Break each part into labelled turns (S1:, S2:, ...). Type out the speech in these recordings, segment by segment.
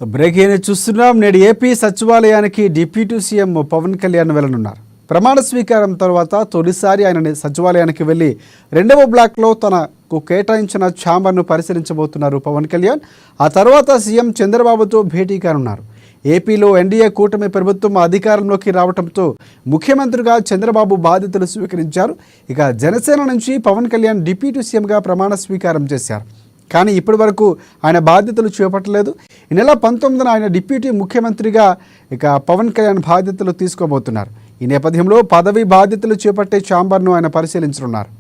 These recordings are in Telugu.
S1: బ్రేకింగ్ చూస్తున్నాం. నేడు ఏపీ సచివాలయానికి డిప్యూటీ సీఎం పవన్ కళ్యాణ్ వెళ్లనున్నారు. ప్రమాణ స్వీకారం తర్వాత తొలిసారి ఆయన సచివాలయానికి వెళ్లి రెండవ బ్లాక్లో తనకు కేటాయించిన ఛాంబర్ను పరిశీలించబోతున్నారు పవన్ కళ్యాణ్. ఆ తర్వాత సీఎం చంద్రబాబుతో భేటీ కానున్నారు. ఏపీలో ఎన్డీఏ కూటమి ప్రభుత్వం అధికారంలోకి రావడంతో ముఖ్యమంత్రిగా చంద్రబాబు బాధ్యతలు స్వీకరించారు. ఇక జనసేన నుంచి పవన్ కళ్యాణ్ డిప్యూటీ సీఎంగా ప్రమాణ స్వీకారం చేశారు. కానీ ఇప్పటి వరకు ఆయన బాధ్యతలు చేపట్టలేదు. ఈ నెల 19న ఆయన డిప్యూటీ ముఖ్యమంత్రిగా ఇక పవన్ కళ్యాణ్ బాధ్యతలు తీసుకోబోతున్నారు. ఈ నేపథ్యంలో పదవి బాధ్యతలు చేపట్టే ఛాంబర్ను ఆయన పరిశీలించనున్నారు.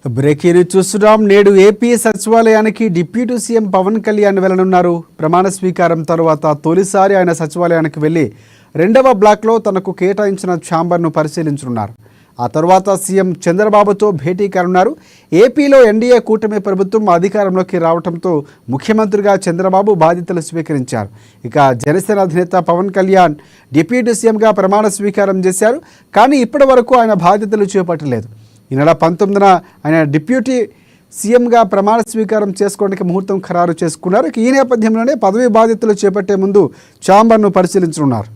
S1: బ్రేకింగ్ చూస్తున్నాం. నేడు ఏపీ సచివాలయానికి డిప్యూటీ సీఎం పవన్ కళ్యాణ్ వెళ్లనున్నారు. ప్రమాణ స్వీకారం తర్వాత తొలిసారి ఆయన సచివాలయానికి వెళ్లి రెండవ బ్లాక్లో తనకు కేటాయించిన ఛాంబర్ను పరిశీలించనున్నారు. ఆ తర్వాత సీఎం చంద్రబాబుతో భేటీ కానున్నారు. ఏపీలో ఎన్డీఏ కూటమి ప్రభుత్వం అధికారంలోకి రావడంతో ముఖ్యమంత్రిగా చంద్రబాబు బాధ్యతలు స్వీకరించారు. ఇక జనసేన అధినేత పవన్ కళ్యాణ్ డిప్యూటీ సీఎంగా ప్రమాణ స్వీకారం చేశారు. కానీ ఇప్పటి వరకు ఆయన బాధ్యతలు చేపట్టలేదు. ఈ నెల 19న ఆయన డిప్యూటీ సీఎంగా ప్రమాణ స్వీకారం చేసుకోవడానికి ముహూర్తం ఖరారు చేసుకున్నారు. ఈ నేపథ్యంలోనే పదవి బాధ్యతలు చేపట్టే ముందు ఛాంబర్ను పరిశీలించనున్నారు.